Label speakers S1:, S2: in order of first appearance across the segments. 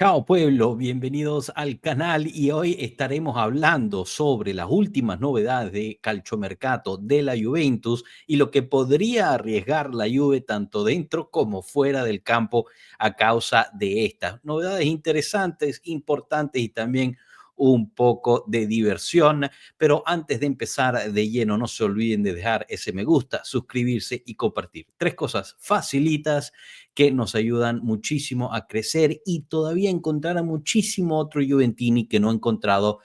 S1: Chao pueblo, bienvenidos al canal y hoy estaremos hablando sobre las últimas novedades de calciomercato de la Juventus y lo que podría arriesgar la Juve tanto dentro como fuera del campo a causa de estas novedades interesantes, importantes y también un poco de diversión. Pero antes de empezar de lleno, no se olviden de dejar ese me gusta, suscribirse y compartir. Tres cosas facilitas que nos ayudan muchísimo a crecer y todavía encontrar a muchísimo otro Juventini que no ha encontrado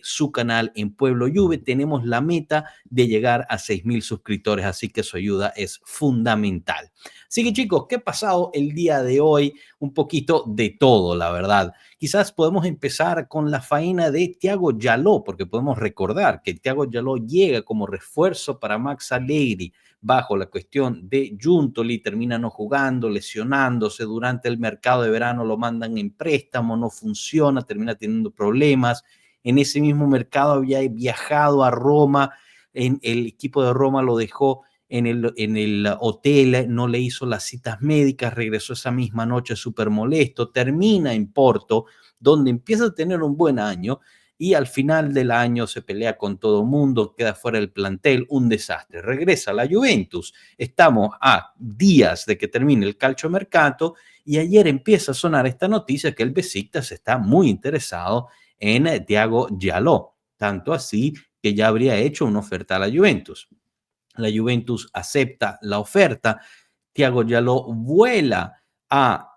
S1: su canal en Pueblo Juve. Tenemos la meta de llegar a 6,000 suscriptores, así que su ayuda es fundamental. Así que chicos, ¿qué ha pasado el día de hoy? Un poquito de todo, la verdad. Quizás podemos empezar con la faena de Thiago Djaló, porque podemos recordar que Thiago Djaló llega como refuerzo para Max Allegri bajo la cuestión de Giuntoli, termina no jugando, lesionándose durante el mercado de verano, lo mandan en préstamo, no funciona, termina teniendo problemas. En ese mismo mercado había viajado a Roma, en el equipo de Roma lo dejó en el hotel, no le hizo las citas médicas, regresó esa misma noche súper molesto, termina en Porto, donde empieza a tener un buen año, y al final del año se pelea con todo el mundo, queda fuera del plantel, un desastre. Regresa a la Juventus, estamos a días de que termine el calciomercato y ayer empieza a sonar esta noticia que el Besiktas está muy interesado en Thiago Djaló, tanto así que ya habría hecho una oferta a la Juventus. La Juventus acepta la oferta, Thiago Djaló vuela a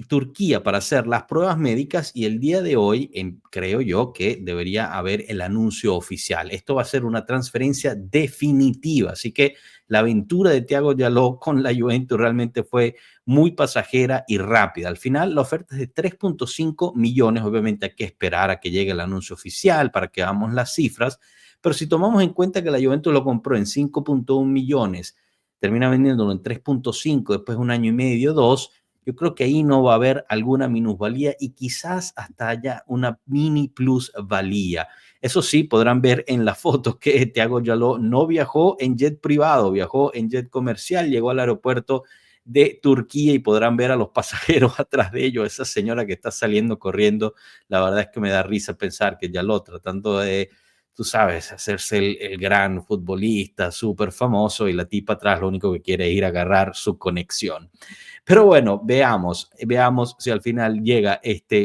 S1: Turquía para hacer las pruebas médicas y el día de hoy creo yo que debería haber el anuncio oficial. Esto va a ser una transferencia definitiva, así que la aventura de Thiago Djaló con la Juventus realmente fue muy pasajera y rápida. Al final la oferta es de 3.5 millones, obviamente hay que esperar a que llegue el anuncio oficial para que veamos las cifras, pero si tomamos en cuenta que la Juventus lo compró en 5.1 millones, termina vendiéndolo en 3.5 después de un año y medio, dos, yo creo que ahí no va a haber alguna minusvalía y quizás hasta haya una mini plusvalía. Eso sí, podrán ver en la foto que Thiago Djaló no viajó en jet privado, viajó en jet comercial, llegó al aeropuerto de Turquía y podrán ver a los pasajeros atrás de ellos, esa señora que está saliendo corriendo. La verdad es que me da risa pensar que Djaló tratando de, tú sabes, hacerse el gran futbolista súper famoso y la tipa atrás lo único que quiere es ir a agarrar su conexión. Pero bueno, veamos si al final llega esta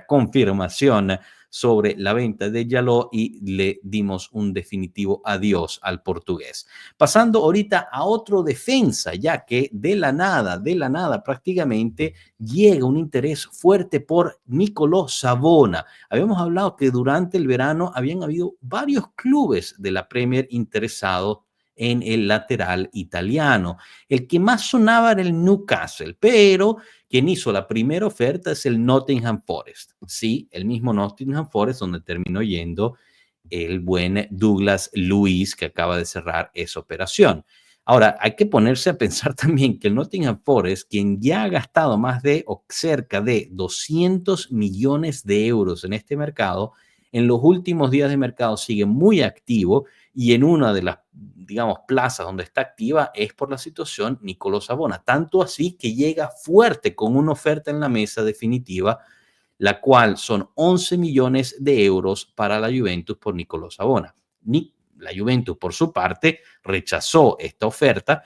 S1: confirmación sobre la venta de Djaló y le dimos un definitivo adiós al portugués. Pasando ahorita a otro defensa, ya que de la nada prácticamente llega un interés fuerte por Niccolò Savona. Habíamos hablado que durante el verano habían habido varios clubes de la Premier interesados en el lateral italiano. El que más sonaba era el Newcastle, pero quien hizo la primera oferta es el Nottingham Forest. Sí, el mismo Nottingham Forest donde terminó yendo el buen Douglas Luiz, que acaba de cerrar esa operación. Ahora, hay que ponerse a pensar también que el Nottingham Forest, quien ya ha gastado más de o cerca de 200 millones de euros en este mercado, en los últimos días de mercado sigue muy activo y en una de las, digamos, plazas donde está activa es por la situación Niccolò Savona. Tanto así que llega fuerte con una oferta en la mesa definitiva, la cual son 11 millones de euros para la Juventus por Niccolò Savona. La Juventus, por su parte, rechazó esta oferta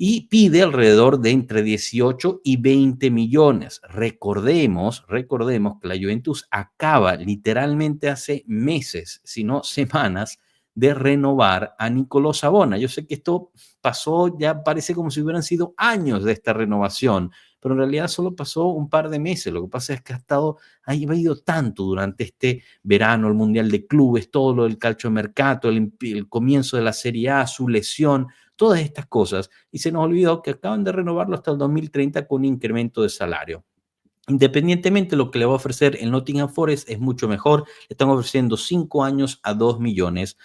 S1: y pide alrededor de entre 18 y 20 millones. Recordemos que la Juventus acaba literalmente hace meses, si no semanas, de renovar a Niccolò Savona. Yo sé que esto pasó, ya parece como si hubieran sido años de esta renovación, pero en realidad solo pasó un par de meses. Lo que pasa es que ha ido tanto durante este verano, el Mundial de Clubes, todo lo del calciomercato, el comienzo de la Serie A, su lesión, todas estas cosas, y se nos olvidó que acaban de renovarlo hasta el 2030 con incremento de salario. Independientemente de lo que le va a ofrecer el Nottingham Forest es mucho mejor, le están ofreciendo 5 años a 2 millones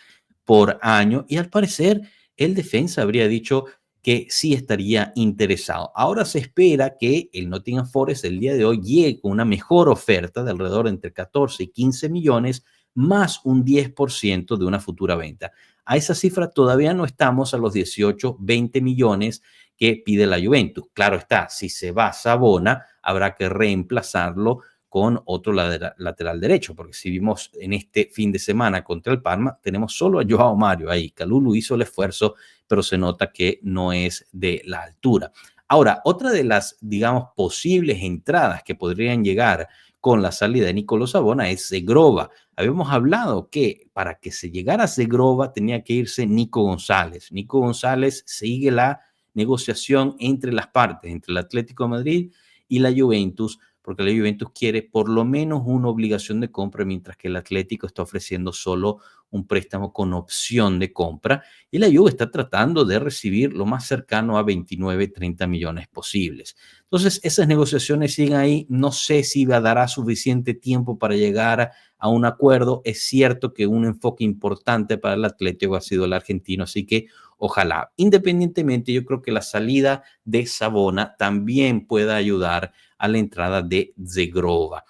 S1: por año y al parecer el defensa habría dicho que sí estaría interesado. Ahora se espera que el Nottingham Forest el día de hoy llegue con una mejor oferta de alrededor entre 14 y 15 millones más un 10% de una futura venta. A esa cifra todavía no estamos a los 18, 20 millones que pide la Juventus. Claro está, si se va Savona, habrá que reemplazarlo con otro lateral derecho, porque si vimos en este fin de semana contra el Parma, tenemos solo a Joao Mario ahí. Kalulu hizo el esfuerzo, pero se nota que no es de la altura. Ahora, otra de las, digamos, posibles entradas que podrían llegar con la salida de Nicolò Savona es Zegrova. Habíamos hablado que para que se llegara a Zegrova tenía que irse Nico González. Nico González sigue la negociación entre las partes, entre el Atlético de Madrid y la Juventus, porque la Juventus quiere por lo menos una obligación de compra, mientras que el Atlético está ofreciendo solo un préstamo con opción de compra, y la Juve está tratando de recibir lo más cercano a 29, 30 millones posibles. Entonces, esas negociaciones siguen ahí. No sé si dará suficiente tiempo para llegar a un acuerdo. Es cierto que un enfoque importante para el Atlético ha sido el argentino, así que ojalá. Independientemente, yo creo que la salida de Savona también pueda ayudar a la entrada de Zegrova.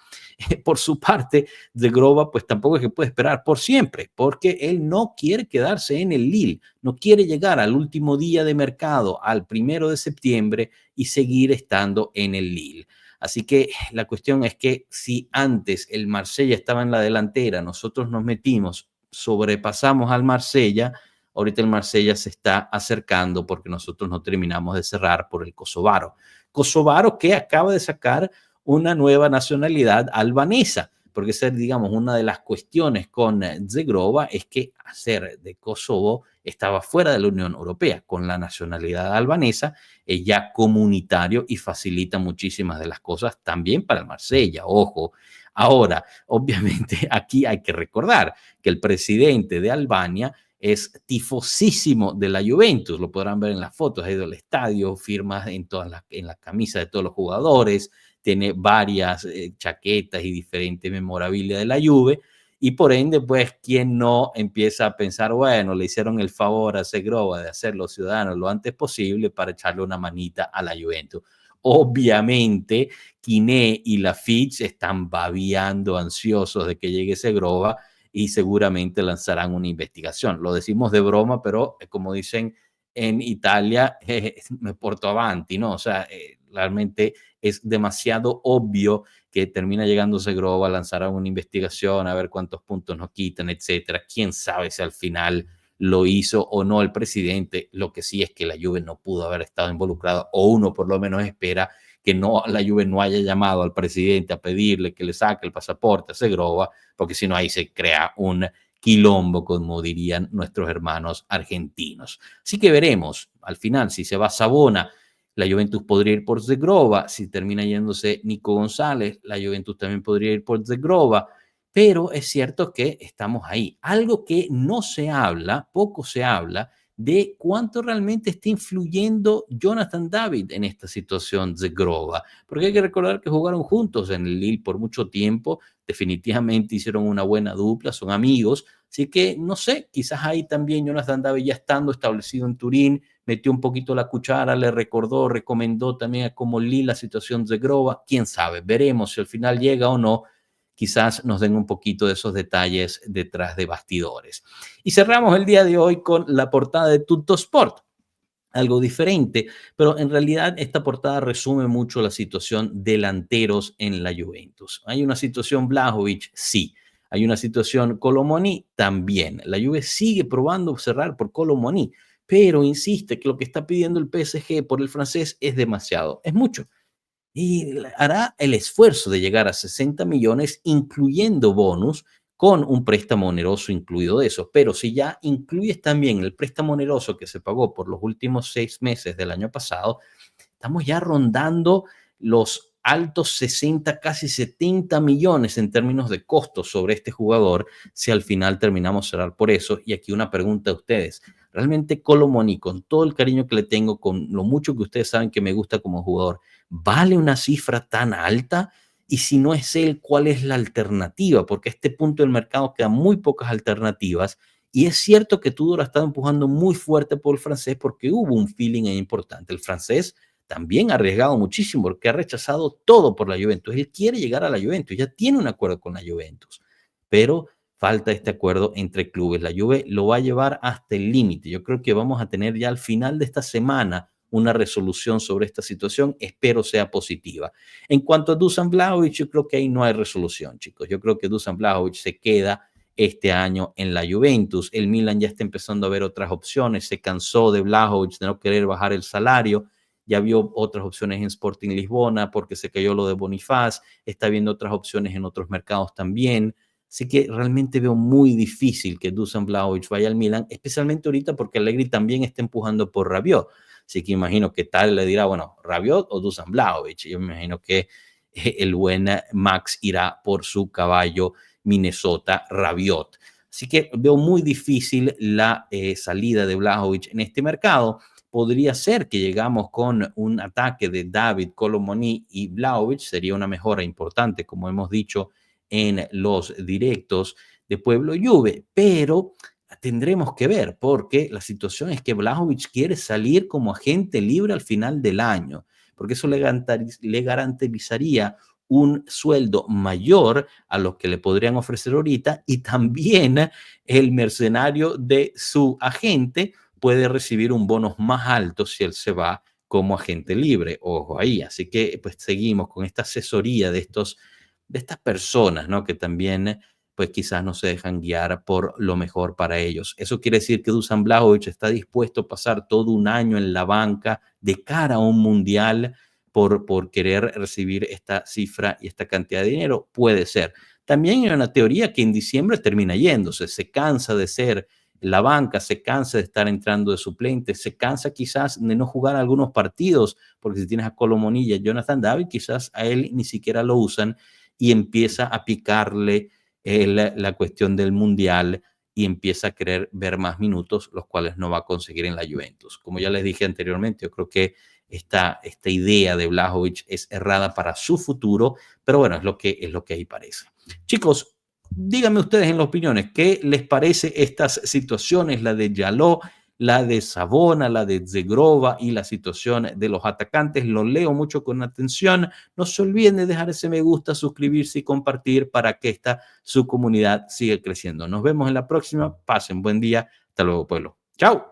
S1: Por su parte, Zegrova pues tampoco es que puede esperar por siempre, porque él no quiere quedarse en el Lille, no quiere llegar al último día de mercado, al 1 de septiembre, y seguir estando en el Lille. Así que la cuestión es que si antes el Marsella estaba en la delantera, nosotros nos metimos, sobrepasamos al Marsella, ahorita el Marsella se está acercando porque nosotros no terminamos de cerrar por el Kosovaro. Kosovaro que acaba de sacar una nueva nacionalidad albanesa, porque esa es, digamos, una de las cuestiones con Zegrova, es que hacer de Kosovo estaba fuera de la Unión Europea. Con la nacionalidad albanesa es ya comunitario y facilita muchísimas de las cosas también para el Marsella, ojo. Ahora, obviamente aquí hay que recordar que el presidente de Albania es tifosísimo de la Juventus, lo podrán ver en las fotos, ha ido al estadio, firma en la camisa de todos los jugadores, tiene varias chaquetas y diferentes memorabilia de la Juve, y por ende, pues, quien no empieza a pensar, bueno, le hicieron el favor a Segrova de hacerlo ciudadano lo antes posible para echarle una manita a la Juventus. Obviamente, Quiné y la Fitch están babeando ansiosos de que llegue Segrova y seguramente lanzarán una investigación. Lo decimos de broma, pero como dicen en Italia, me porto avanti, ¿no? O sea, realmente es demasiado obvio que termina llegando Segrova, lanzará una investigación, a ver cuántos puntos nos quitan, etcétera. Quién sabe si al final lo hizo o no el presidente. Lo que sí es que la Juve no pudo haber estado involucrada, o uno por lo menos espera que no, la Juve no haya llamado al presidente a pedirle que le saque el pasaporte a Segrova, porque si no ahí se crea un quilombo, como dirían nuestros hermanos argentinos. Así que veremos al final si se va Savona. La Juventus podría ir por Zegrova. Si termina yéndose Nico González, la Juventus también podría ir por Zegrova. Pero es cierto que estamos ahí. Algo que no se habla, poco se habla, de cuánto realmente está influyendo Jonathan David en esta situación de Grova. Porque hay que recordar que jugaron juntos en el Lille por mucho tiempo, definitivamente hicieron una buena dupla, son amigos, así que no sé, quizás ahí también Jonathan David, ya estando establecido en Turín, metió un poquito la cuchara, le recordó, recomendó también a como Lille la situación de Grova, quién sabe, veremos si al final llega o no. Quizás nos den un poquito de esos detalles detrás de bastidores. Y cerramos el día de hoy con la portada de Tuttosport, algo diferente, pero en realidad esta portada resume mucho la situación delanteros en la Juventus. ¿Hay una situación Vlahovic? Sí. ¿Hay una situación Colomoni? También. La Juve sigue probando cerrar por Colomoni, pero insiste que lo que está pidiendo el PSG por el francés es demasiado, es mucho, y hará el esfuerzo de llegar a 60 millones, incluyendo bonus, con un préstamo oneroso incluido de eso. Pero si ya incluyes también el préstamo oneroso que se pagó por los últimos 6 meses del año pasado, estamos ya rondando los altos 60, casi 70 millones en términos de costos sobre este jugador, si al final terminamos cerrar por eso. Y aquí una pregunta a ustedes. Realmente Colomoni, con todo el cariño que le tengo, con lo mucho que ustedes saben que me gusta como jugador, ¿vale una cifra tan alta? Y si no es él, ¿cuál es la alternativa? Porque a este punto del mercado quedan muy pocas alternativas. Y es cierto que Tudor ha estado empujando muy fuerte por el francés porque hubo un feeling importante. El francés también ha arriesgado muchísimo porque ha rechazado todo por la Juventus. Él quiere llegar a la Juventus, ya tiene un acuerdo con la Juventus, pero falta este acuerdo entre clubes. La Juve lo va a llevar hasta el límite. Yo creo que vamos a tener ya al final de esta semana una resolución sobre esta situación. Espero sea positiva. En cuanto a Dusan Vlahovic, yo creo que ahí no hay resolución, chicos. Yo creo que Dusan Vlahovic se queda este año en la Juventus. El Milan ya está empezando a ver otras opciones. Se cansó de Vlahovic de no querer bajar el salario. Ya vio otras opciones en Sporting Lisbona porque se cayó lo de Bonifaz. Está viendo otras opciones en otros mercados también. Así que realmente veo muy difícil que Dusan Vlahovic vaya al Milan, especialmente ahorita porque Allegri también está empujando por Rabiot. Así que imagino que tal le dirá, bueno, Rabiot o Dusan Vlahovic. Yo me imagino que el buen Max irá por su caballo Minnesota Rabiot. Así que veo muy difícil la salida de Vlahovic en este mercado. Podría ser que llegamos con un ataque de David, Colomoni y Vlahovic. Sería una mejora importante, como hemos dicho en los directos de Pueblo Juve, pero tendremos que ver porque la situación es que Vlahovic quiere salir como agente libre al final del año, porque eso le garantizaría un sueldo mayor a lo que le podrían ofrecer ahorita y también el mercenario de su agente puede recibir un bono más alto si él se va como agente libre. Ojo ahí, así que pues seguimos con esta asesoría de estas personas, ¿no? Que también pues quizás no se dejan guiar por lo mejor para ellos. Eso quiere decir que Dusan Vlahovic está dispuesto a pasar todo un año en la banca de cara a un mundial por querer recibir esta cifra y esta cantidad de dinero. Puede ser. También hay una teoría que en diciembre termina yéndose, se cansa de ser la banca, se cansa de estar entrando de suplente, se cansa quizás de no jugar algunos partidos, porque si tienes a Colomonilla, Jonathan David, quizás a él ni siquiera lo usan y empieza a picarle la cuestión del mundial y empieza a querer ver más minutos, los cuales no va a conseguir en la Juventus. Como ya les dije anteriormente, yo creo que esta idea de Vlahovic es errada para su futuro, pero bueno, es lo que ahí parece. Chicos, díganme ustedes en las opiniones, ¿qué les parece estas situaciones, la de Yaló, la de Sabona, la de Zegrova y la situación de los atacantes? Lo leo mucho con atención. No se olviden de dejar ese me gusta, suscribirse y compartir para que su comunidad siga creciendo. Nos vemos en la próxima. Pasen buen día. Hasta luego, pueblo. Chao.